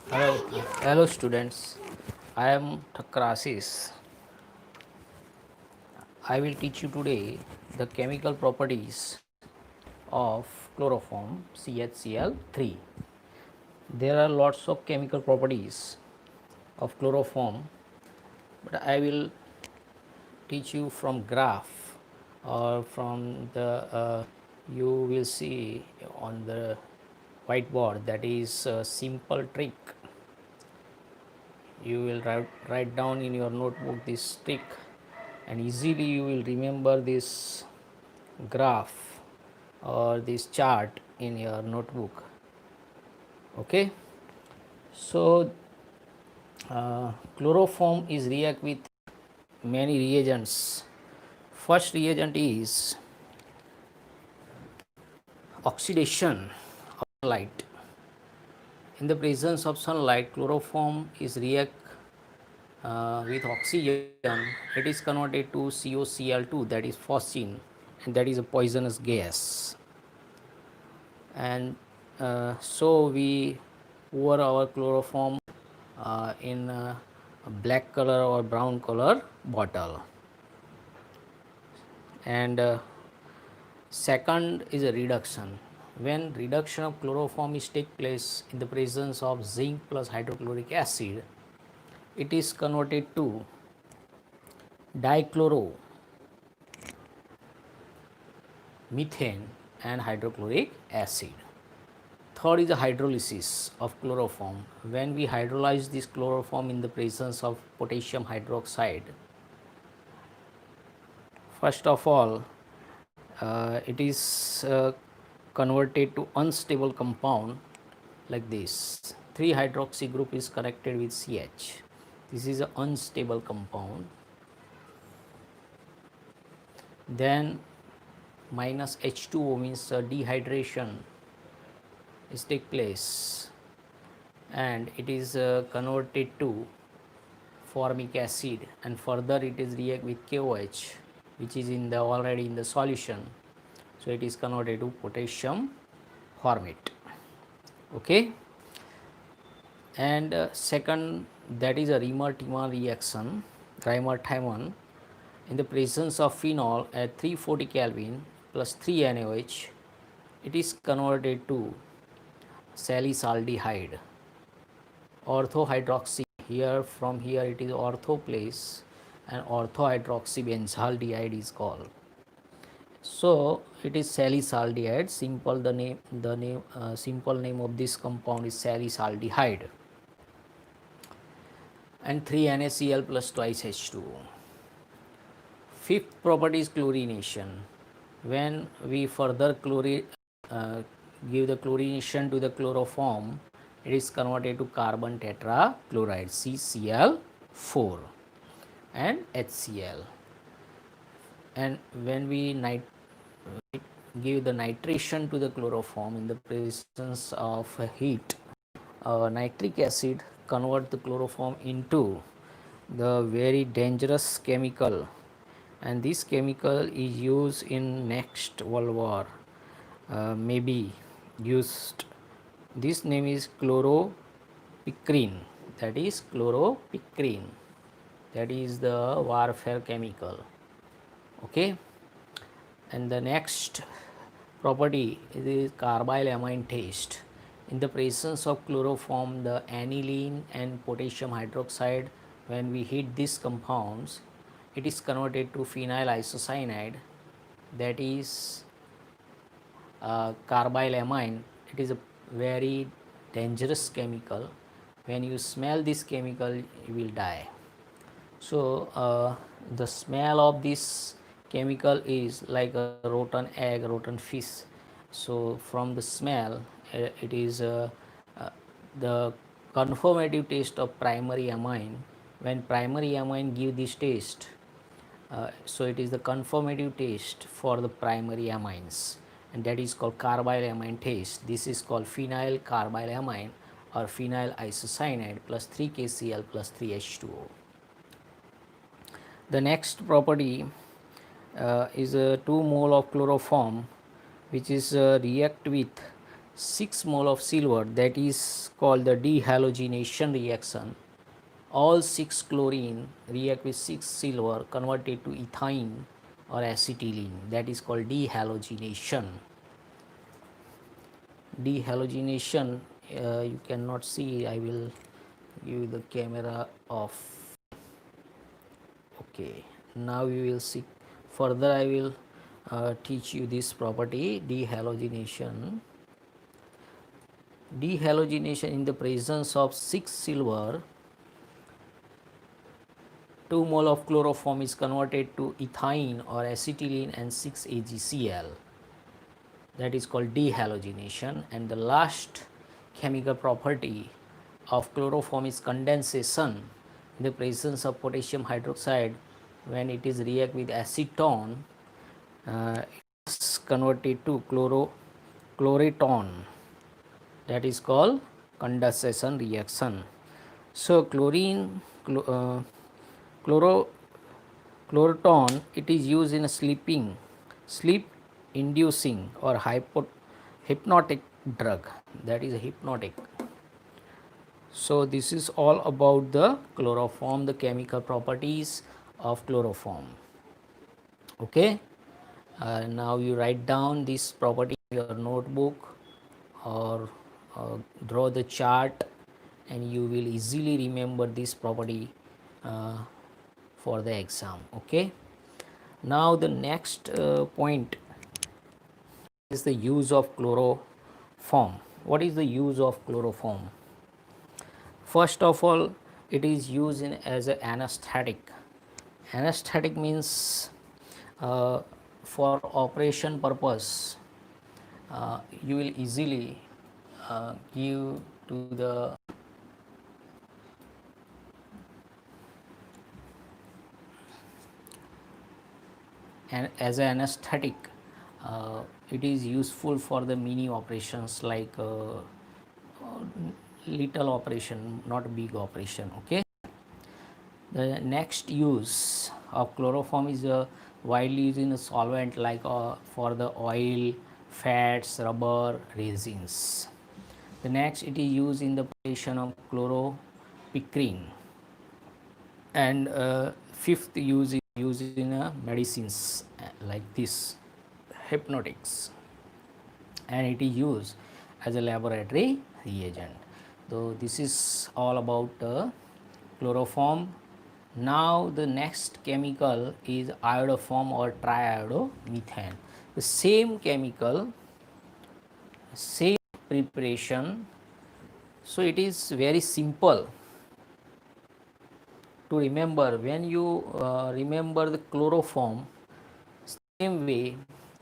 Hello students. I am Thakrasis. I will teach you today the chemical properties of chloroform CHCl3. There are lots of chemical properties of chloroform, but I will teach you from graph or from the you will see on the whiteboard. That is a simple trick. You will write down in your notebook this trick, and easily you will remember this graph or this chart in your notebook. Okay, so chloroform is react with many reagents. First reagent is oxidation of sunlight. In the presence of sunlight, chloroform is react with oxygen. It is converted to COCl2, that is phosgene, and that is a poisonous gas. And so we pour our chloroform in a black color or brown color bottle. And second is a reduction. When reduction of chloroform is take place in the presence of zinc plus hydrochloric acid, it is converted to dichloromethane and hydrochloric acid. Third is the hydrolysis of chloroform. When we hydrolyze this chloroform in the presence of potassium hydroxide, first of all, it is converted to unstable compound like this. 3 hydroxy group is connected with CH. This is an unstable compound. Then minus H2O means dehydration is take place, and it is converted to formic acid, and further it is react with KOH, which is in the already in the solution, so it is converted to potassium formate. Okay, and second, that is a Reimer-Tiemann reaction, Reimer-Tiemann, in the presence of phenol at 340 Kelvin plus 3 NaOH, it is converted to salicylaldehyde, orthohydroxy. Here from here it is ortho place, and orthohydroxybenzaldehyde is called. So it is salicylaldehyde. Simple simple name of this compound is salicylaldehyde, and 3 NaCl plus twice H2O. Fifth property is chlorination. When we further give the chlorination to the chloroform, it is converted to carbon tetrachloride CCl4 and HCl. And when we give the nitration to the chloroform in the presence of heat, nitric acid convert the chloroform into the very dangerous chemical, and this chemical is used in next World War, maybe used. This name is chloropicrine, that is chloropicrine, that is the warfare chemical. Okay, and the next property is carbile amine taste. In the presence of chloroform, the aniline and potassium hydroxide, when we heat these compounds, it is converted to phenyl isocyanide, that is carbile amine. It is a very dangerous chemical. When you smell this chemical, you will die. So the smell of this chemical is like a rotten egg, rotten fish. So from the smell, it is the conformative taste of primary amine. When primary amine give this taste, so it is the conformative taste for the primary amines, and that is called carbile amine taste. This is called phenyl carbile amine or phenyl isocyanide plus 3 KCl plus 3 H2O. The next property is 2 mole of chloroform, which is react with 6 mole of silver, that is called the dehalogenation reaction. All 6 chlorine react with 6 silver converted to ethane or acetylene, that is called dehalogenation. Dehalogenation, you cannot see, I will give the camera off. Okay, now you will see. Further I will teach you this property, dehalogenation. Dehalogenation, in the presence of 6 silver, 2 mole of chloroform is converted to ethane or acetylene and 6 AgCl, that is called dehalogenation. And the last chemical property of chloroform is condensation. In the presence of potassium hydroxide, when it is react with acetone, it is converted to chloratone, that is called condensation reaction. So chlorotone, it is used in a sleep inducing or hypnotic drug, that is hypnotic. So this is all about the chloroform, the chemical properties of chloroform. Okay, now you write down this property in your notebook or draw the chart, and you will easily remember this property for the exam. Okay, now the next point is the use of chloroform. What is the use of chloroform? First of all, it is used as an anesthetic. Anesthetic means for operation purpose, you will easily give to the and as an anesthetic. It is useful for the mini operations like little operation, not big operation. Okay, the next use of chloroform is widely used in a solvent like for the oil, fats, rubber, resins. The next, it is used in the preparation of chloropicrin. And fifth use is used in medicines like this, hypnotics, and it is used as a laboratory reagent. So this is all about chloroform. Now the next chemical is iodoform or triiodomethane. The same chemical, same preparation. So it is very simple to remember. When you remember the chloroform, same way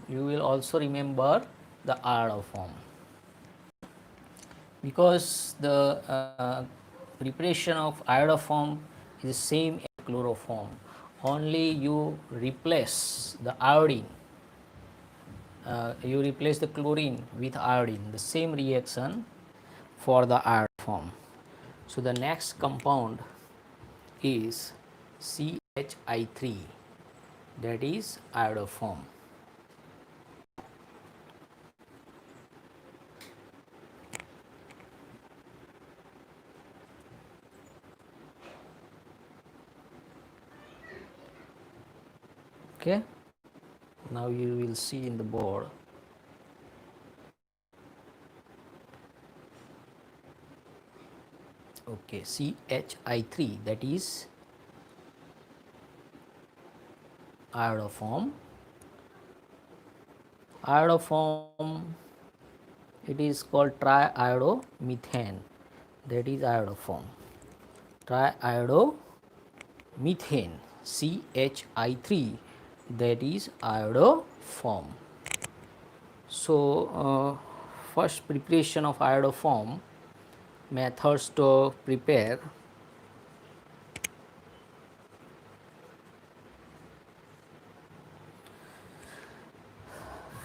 you will also remember the iodoform, because the preparation of iodoform is the same as chloroform, only you replace the iodine, you replace the chlorine with iodine, the same reaction for the iodoform. So the next compound is CHI3, that is iodoform. Okay, now you will see in the board. Okay, CHI3, that is iodoform. Iodoform, it is called triiodomethane, that is iodoform. Triiodomethane, CHI3, that is iodoform. So first preparation of iodoform, methods to prepare.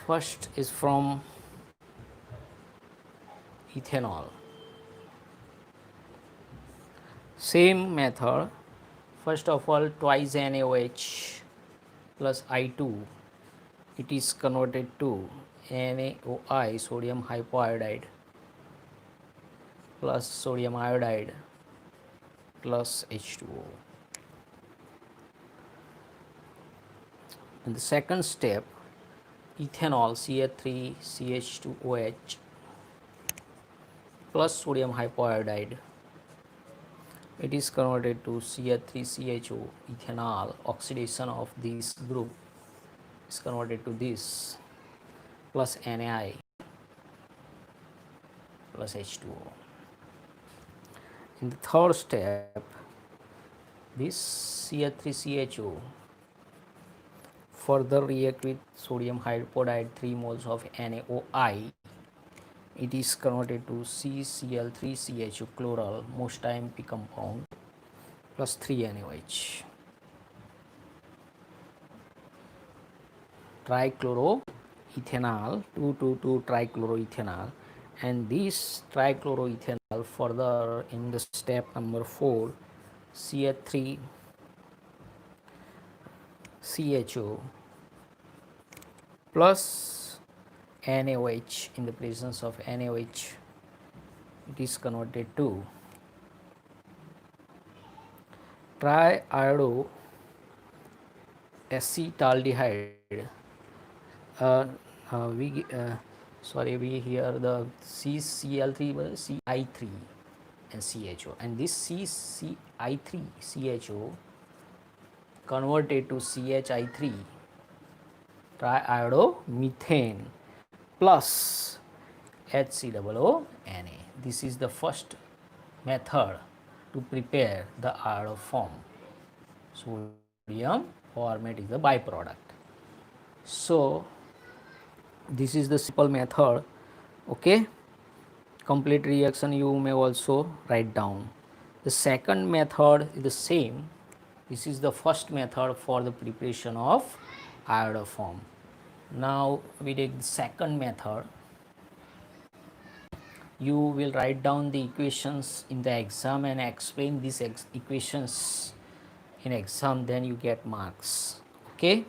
First is from ethanol. Same method. First of all, twice NaOH plus I2, it is converted to NaOI, sodium hypoiodide, plus sodium iodide plus H2O. In the second step, ethanol CH3CH2OH plus sodium hypoiodide, it is converted to CH3CHO, ethanol. Oxidation of this group is converted to this, plus NaI plus H2O. In the third step, this CH3CHO further react with sodium hydropodide 3 moles of NaOI. It is converted to CCl3CHO chloral, most time P compound, plus 3 NaOH. Trichloroethanol, 2,2,2 trichloroethanol, and this trichloroethanol further in the step number 4, CH3CHO plus NaOH. In the presence of NaOH, it is converted to triiodo acetaldehyde. We hear the CCl3 CI3 and CHO, and this CCI3 CHO converted to CHI3 triiodomethane plus HCOO-Na. This is the first method to prepare the Iodo form. Sodium formate is the byproduct. So this is the simple method. Okay, complete reaction you may also write down. The second method is the same. This is the first method for the preparation of Iodo form. Now we take the second method. You will write down the equations in the exam and explain these equations in exam, then you get marks. Okay,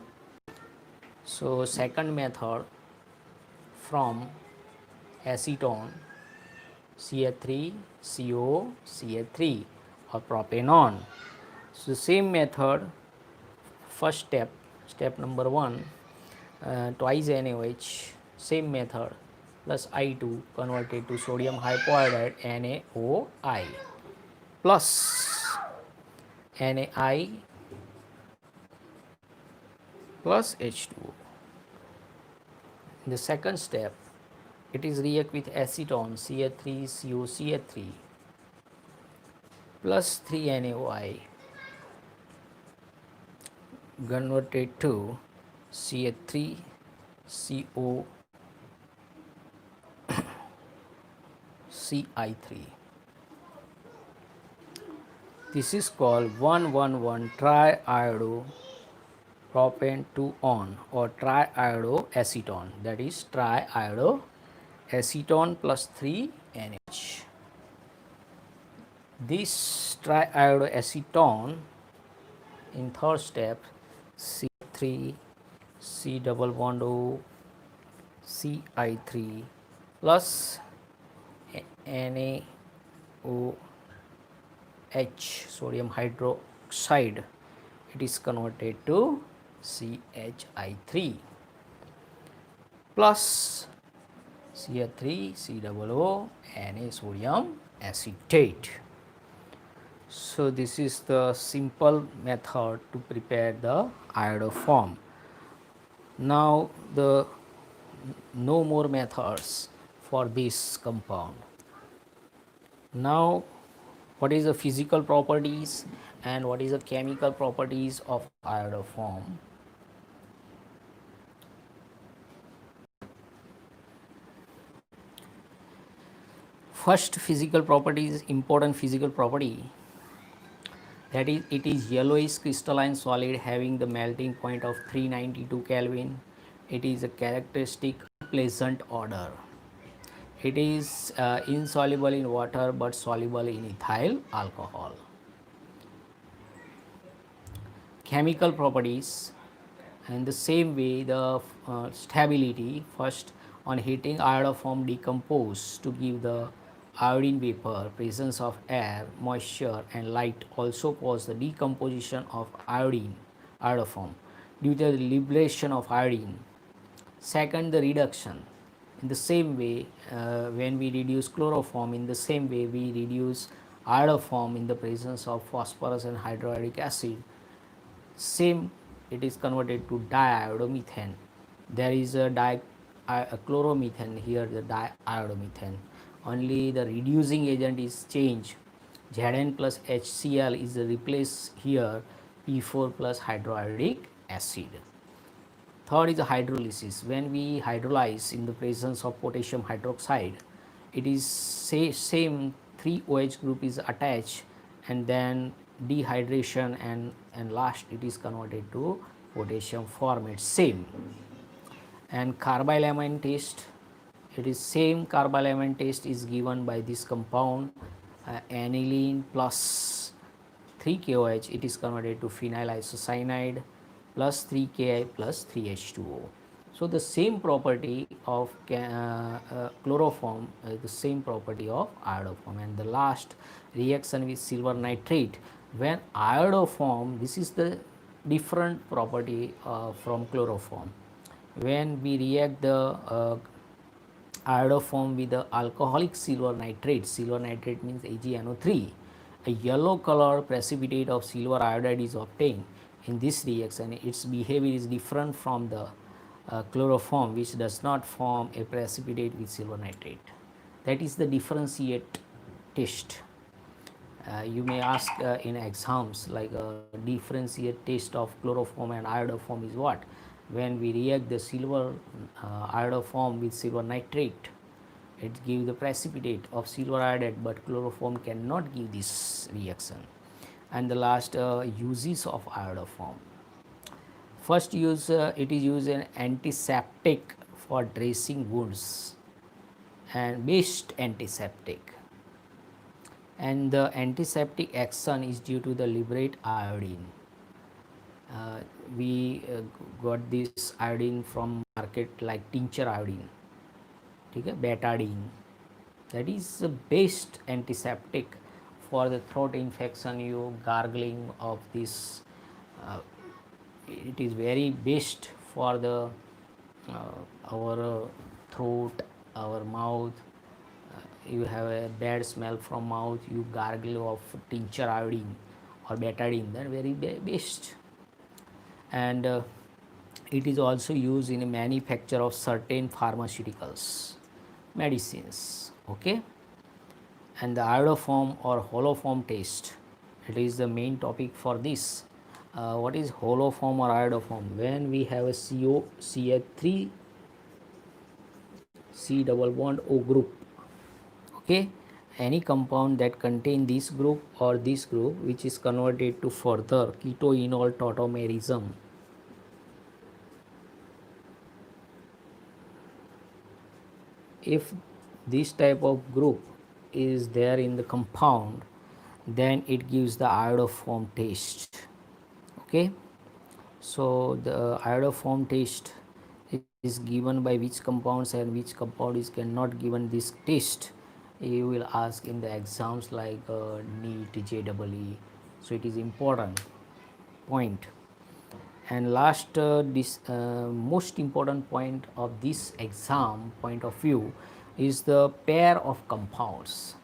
so second method, from acetone CH3CO CH3 or propanone. So same method, first step number 1, twice NaOH, same method, plus I2 converted to sodium hypoiodide NaOI plus NaI plus H2O. In the second step, it is react with acetone CH3COCH3 plus 3 NaOI converted to CH3CO CI3. This is called 1,1,1 triiodo propane 2-on or triiodoacetone, that is triiodoacetone plus 3 NH. This triiodoacetone in third step, C3 C double bond O CI3 plus NaOH sodium hydroxide, it is converted to CHI3 plus CH3 COO Na sodium acetate. So this is the simple method to prepare the Iodo form. Now no more methods for this compound. Now what is the physical properties and what is the chemical properties of Iodo form? First physical property is important physical property, that is, it is yellowish crystalline solid having the melting point of 392 Kelvin. It is a characteristic pleasant odor. It is insoluble in water but soluble in ethyl alcohol. Chemical properties, in the same way, the stability, first On heating, iodoform decompose to give the iodine vapor. Presence of air, moisture and light also cause the decomposition of iodoform due to the liberation of iodine. Second, the reduction. In the same way, when we reduce chloroform, in the same way we reduce iodoform in the presence of phosphorus and hydrochloric acid. Same, it is converted to diiodomethane. There is a chloromethane, here the diiodomethane. Only the reducing agent is changed. Zn plus HCl is replaced here P4 plus hydrochloric acid. Third is hydrolysis. When we hydrolyze in the presence of potassium hydroxide, it is same 3 OH group is attached, and then dehydration, and last it is converted to potassium formate, same. And carbylamine test, it is same. Carbylamine test is given by this compound aniline plus 3 KOH, it is converted to phenyl isocyanide plus 3 Ki plus 3 H2O. So the same property of chloroform is the same property of iodoform. And the last reaction with silver nitrate, when iodoform, this is the different property from chloroform. When we react the iodoform with the alcoholic silver nitrate means AgNO3, a yellow color precipitate of silver iodide is obtained. In this reaction, its behavior is different from the chloroform, which does not form a precipitate with silver nitrate. That is the differentiate test. You may ask in exams, like a differentiate test of chloroform and iodoform is what? When we react the silver iodoform with silver nitrate, it gives the precipitate of silver iodide, but chloroform cannot give this reaction. And the last uses of iodoform. First use, it is used as antiseptic for dressing wounds and best antiseptic. And the antiseptic action is due to the liberate iodine. We got this iodine from market like tincture iodine, okay, betadine. That is the best antiseptic for the throat infection. You gargling of this, it is very best for the our throat, our mouth. You have a bad smell from mouth, you gargle of tincture iodine or betadine, that very best. And it is also used in a manufacture of certain pharmaceuticals, medicines, okay. And the iodoform or holoform test, it is the main topic for this. What is holoform or iodoform? When we have a CO CH3 C double bond O group, okay, any compound that contain this group or this group, which is converted to further ketoenol tautomerism. If this type of group is there in the compound, then it gives the iodoform taste, okay. So the iodoform taste is given by which compounds and which compound is cannot given this taste. You will ask in the exams like Neet, J-E-E. So it is important point. And last, this most important point of this exam point of view is the pair of compounds.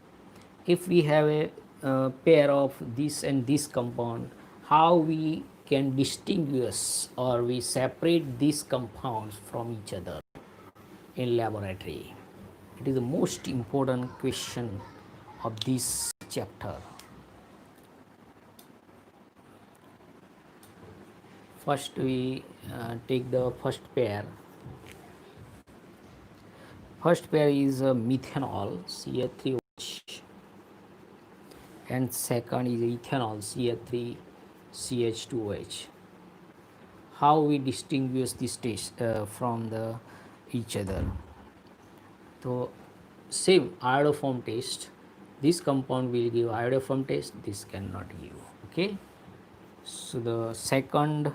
If we have a pair of this and this compound, how we can distinguish or we separate these compounds from each other in laboratory? It is the most important question of this chapter. First we take the first pair. First pair is methanol CH3OH and second is ethanol CH3CH2OH. How we distinguish this taste from the each other? So same iodoform taste, this compound will give iodoform taste, this cannot give, okay. So the second,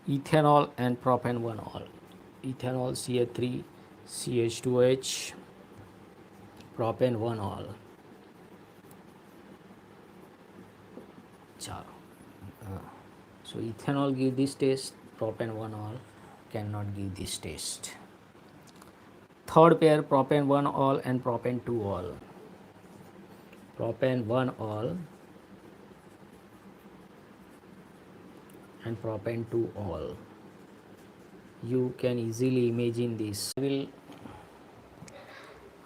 ethanol and propanol, ethanol CH3 CH2H, propane 1 all. So ethanol give this taste, propane 1 all cannot give this taste. Third pair, propane 1 all and propane 2 all. Propane 1 all and propane 2 all. You can easily imagine this.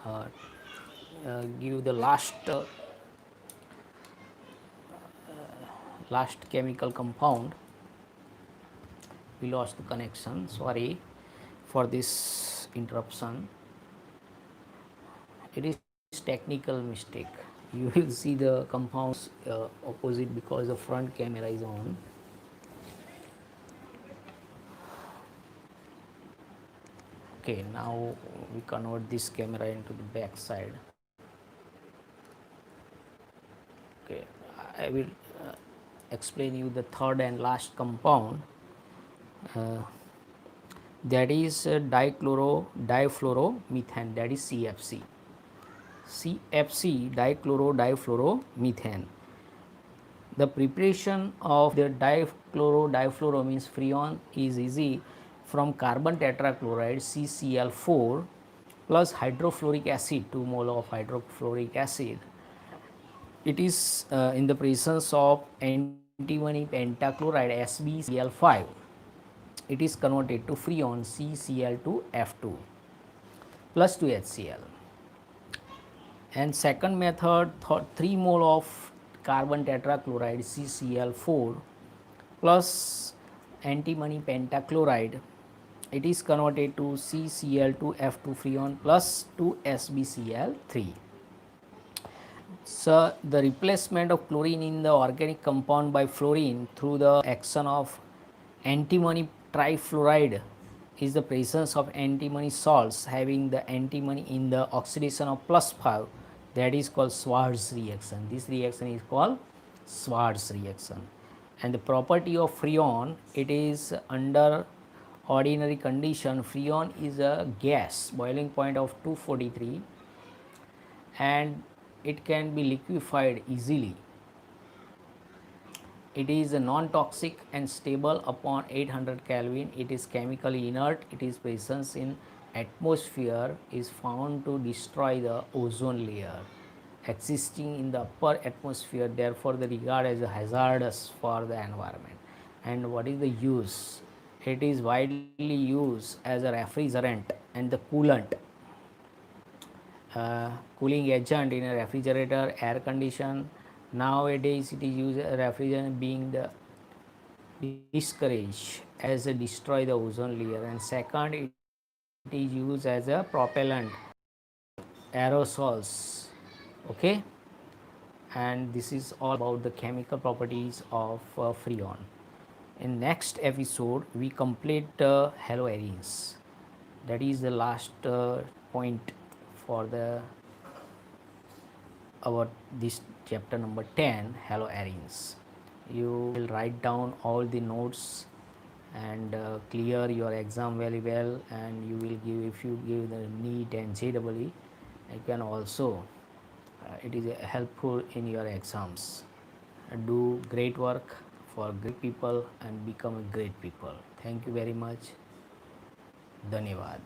I will give the last chemical compound. We lost the connection, sorry for this interruption. It is technical mistake. You will see the compounds opposite because the front camera is on. Okay, now we convert this camera into the back side. Okay, I will explain you the third and last compound, that is difluoromethane, that is CFC. CFC, dichlorodifluoromethane. The preparation of the dichlorodifluoro means freon is easy from carbon tetrachloride CCl4 plus hydrofluoric acid, 2 mole of hydrofluoric acid. It is in the presence of antimony pentachloride SbCl5. It is converted to freon CCl2F2 plus 2 HCl. And second method, 3 mole of carbon tetrachloride CCl4 plus antimony pentachloride. It is converted to CCl2F2 freon plus 2 SbCl3. So, the replacement of chlorine in the organic compound by fluorine through the action of antimony trifluoride is the presence of antimony salts having the antimony in the oxidation of +5, that is called Schwarz reaction. This reaction is called Schwarz reaction. And the property of freon, it is under ordinary condition, freon is a gas, boiling point of 243, and it can be liquefied easily. It is non-toxic and stable upon 800 Kelvin. It is chemically inert. Its presence in atmosphere is found to destroy the ozone layer existing in the upper atmosphere. Therefore, they regard as hazardous for the environment. And what is the use? It is widely used as a refrigerant and the coolant. Cooling agent in a refrigerator, air condition. Nowadays it is used as refrigerant being the discouraged as a destroy the ozone layer, and second it is used as a propellant, aerosols. Okay, and this is all about the chemical properties of freon. In next episode we complete haloarenes. That is the last point for the about this chapter number 10, haloarenes. You will write down all the notes and clear your exam very well, and you will give, if you give the Neet and JEE, you can also it is helpful in your exams. Do great work for great people and become a great people. Thank you very much. Dhanyavad.